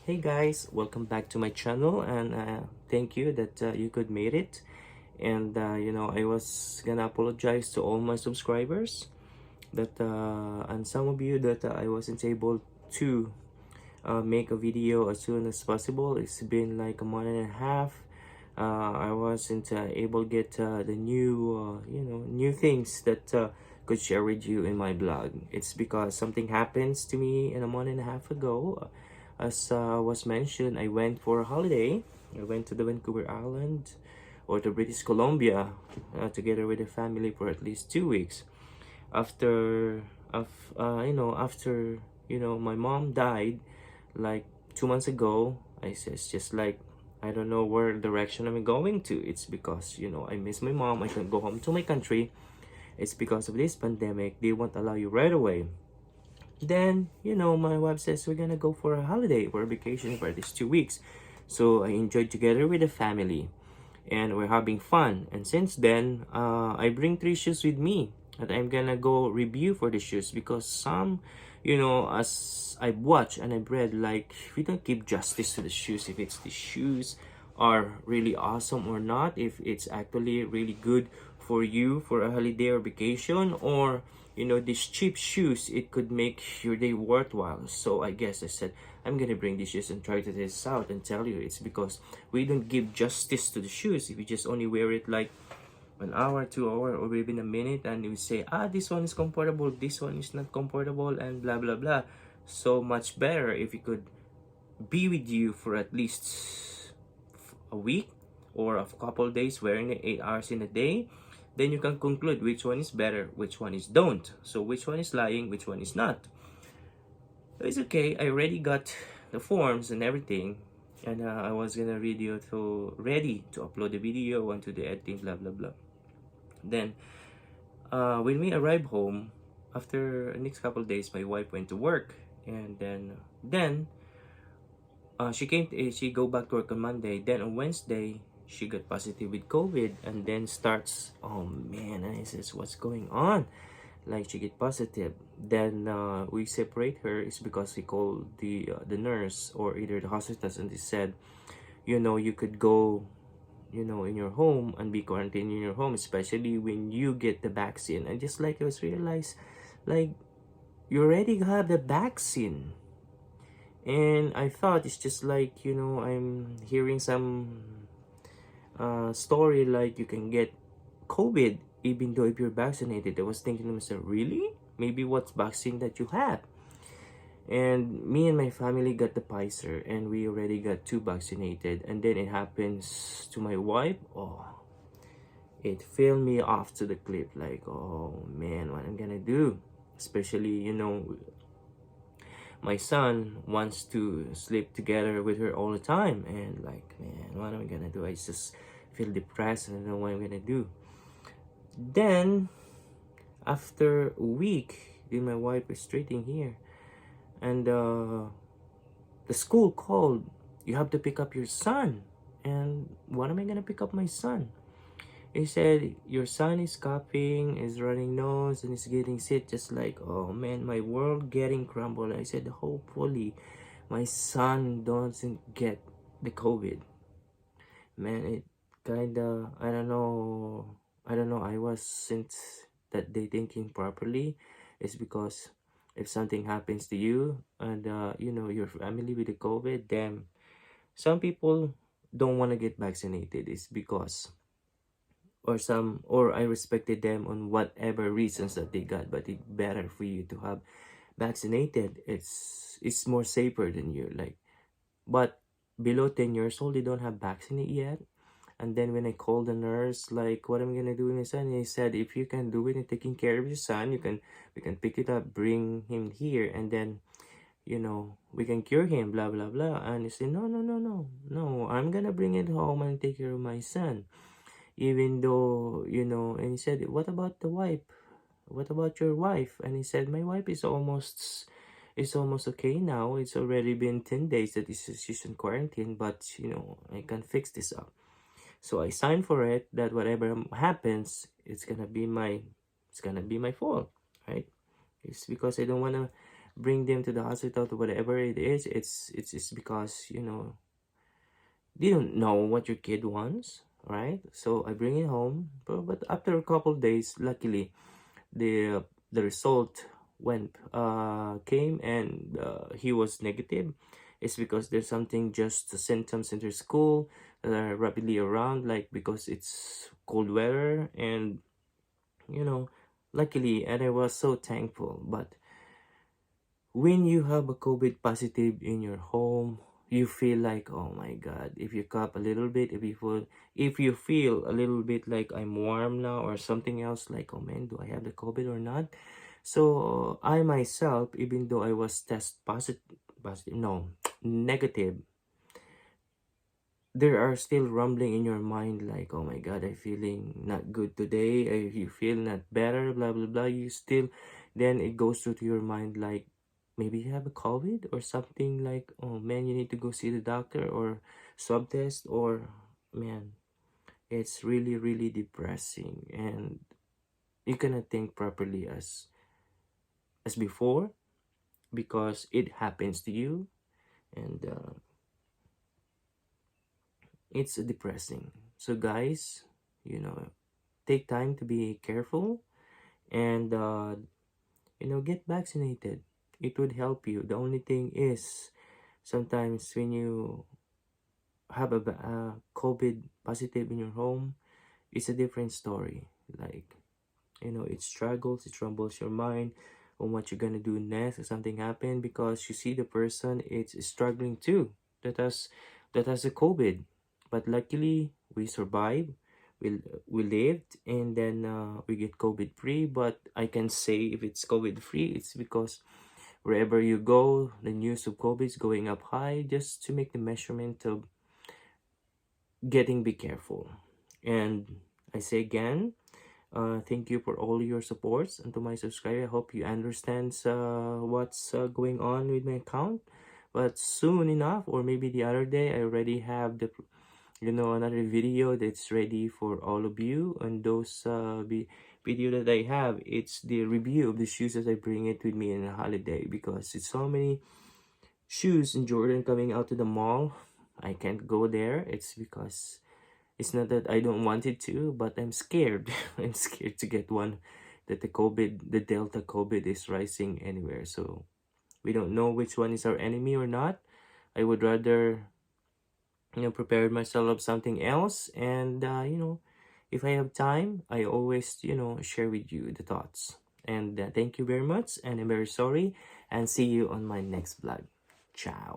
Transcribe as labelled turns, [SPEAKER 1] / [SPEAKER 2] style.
[SPEAKER 1] Hey guys, welcome back to my channel, and thank you that you could made it. And I was gonna apologize to all my subscribers that and some of you that I wasn't able to make a video as soon as possible. It's been like a month and a half. I wasn't able to get the new things that could share with you in my blog. It's because something happens to me in a month and a half ago. As was mentioned, I went for a holiday. I went to the Vancouver Island or to British Columbia together with the family for at least 2 weeks. After, after my mom died like 2 months ago, it's just like I don't know where direction I'm going to. It's because I miss my mom. I can go home to my country. It's because of this pandemic. They won't allow you right away. Then my wife says we're gonna go for a holiday for a vacation for these 2 weeks. So I enjoyed together with the family, and we're having fun. And since then, I bring 3 shoes with me that I'm gonna go review for the shoes because some, as I've watched and I've read, like we don't give justice to the shoes if it's the shoes are really awesome or not, if it's actually really good for you for a holiday or vacation, or these cheap shoes, it could make your day worthwhile. So I guess I said I'm gonna bring these shoes and try to test this out and tell you it's because we don't give justice to the shoes if you just only wear it like an hour, 2 hour, or even a minute, and you say, this one is comfortable, this one is not comfortable, and blah blah blah. So much better if it could be with you for at least a week or a couple days wearing it 8 hours in a day. Then you can conclude which one is better, which one is don't. So which one is lying, which one is not. It's okay. I already got the forms and everything, and I was gonna video to ready to upload the video, want to the editing, blah blah blah. Then, when we arrived home, after the next couple of days, my wife went to work, and then she go back to work on Monday. Then on Wednesday, she got positive with COVID, and then starts. Oh man, I says, what's going on? Like she get positive. Then we separate her. It's because we called the nurse or either the hospitals, and they said, you could go, in your home and be quarantined in your home, especially when you get the vaccine. And just like I was realized, like you already have the vaccine. And I thought it's just like, I'm hearing some story like you can get COVID even though if you're vaccinated. I was thinking to myself, really? Maybe what's vaccine that you have? And me and my family got the Pfizer, and we already got 2 vaccinated. And then it happens to my wife. Oh, it fell me off to the cliff. Like, oh man, what I'm gonna do? Especially, my son wants to sleep together with her all the time, and like, man, what am I gonna do? I just feel depressed and I don't know what I'm gonna do. Then after a week, then my wife is treating here, and the school called, you have to pick up your son. And what am I gonna pick up my son? He said, your son is coughing, is running nose, and is getting sick. Just like, oh man, my world getting crumbled. I said, hopefully my son doesn't get the COVID. Man, it kinda, I don't know, I wasn't that day thinking properly. It's because if something happens to you and your family with the COVID, then some people don't want to get vaccinated. It's because or I respected them on whatever reasons that they got, but it's better for you to have vaccinated. It's more safer than you, like, but below 10 years old they don't have vaccinated yet. And then when I called the nurse, like, what am I gonna do with my son? And he said, if you can do it and taking care of your son, we can pick it up, bring him here, and then we can cure him, blah blah blah. And he said, no no no no no, I'm gonna bring it home and take care of my son. Even though, and he said, what about the wife? What about your wife? And he said, my wife is almost okay now. It's already been 10 days that she's in quarantine, but I can fix this up. So I signed for it that whatever happens, it's gonna be my fault, right? It's because I don't wanna bring them to the hospital to whatever it is, it's because, you know, they don't know what your kid wants, right? So I bring it home, but after a couple of days, luckily, the result went came, and he was negative. It's because there's something, just the symptoms in their school that are rapidly around, like because it's cold weather, and you know, luckily, and I was so thankful. But when you have a COVID positive in your home, you feel like, oh my God, if you cough a little bit, if you feel a little bit like I'm warm now or something else, like, oh man, do I have the COVID or not? So I myself, even though I was test positive, no, negative, there are still rumbling in your mind like, oh my God, I feeling not good today, you feel not better, blah blah blah. You still, then it goes through to your mind like, maybe you have a COVID or something, like, oh man, you need to go see the doctor or swab test, or man, it's really really depressing, and you cannot think properly as before, because it happens to you, and it's depressing. So guys, you know, take time to be careful, and get vaccinated. It would help you. The only thing is, sometimes when you have a COVID positive in your home, it's a different story. Like, it struggles, it troubles your mind on what you're gonna do next if something happened, because you see the person it's struggling too, that has a COVID. But luckily we survived, we lived, and then we get COVID free. But I can say, if it's COVID free, it's because wherever you go, the news of COVID is going up high, just to make the measurement of getting be careful. And I say again, thank you for all your supports, and to my subscriber, I hope you understand what's going on with my account. But soon enough, or maybe the other day, I already have another video that's ready for all of you. And those video that I have, it's the review of the shoes that I bring it with me in a holiday, because it's so many shoes in Jordan coming out to the mall. I can't go there. It's because it's not that I don't want it to, but I'm scared. I'm scared to get one, that the Delta COVID is rising anywhere. So we don't know which one is our enemy or not. I would rather, prepare myself of something else. And, if I have time, I always, share with you the thoughts. And thank you very much. And I'm very sorry. And see you on my next vlog. Ciao.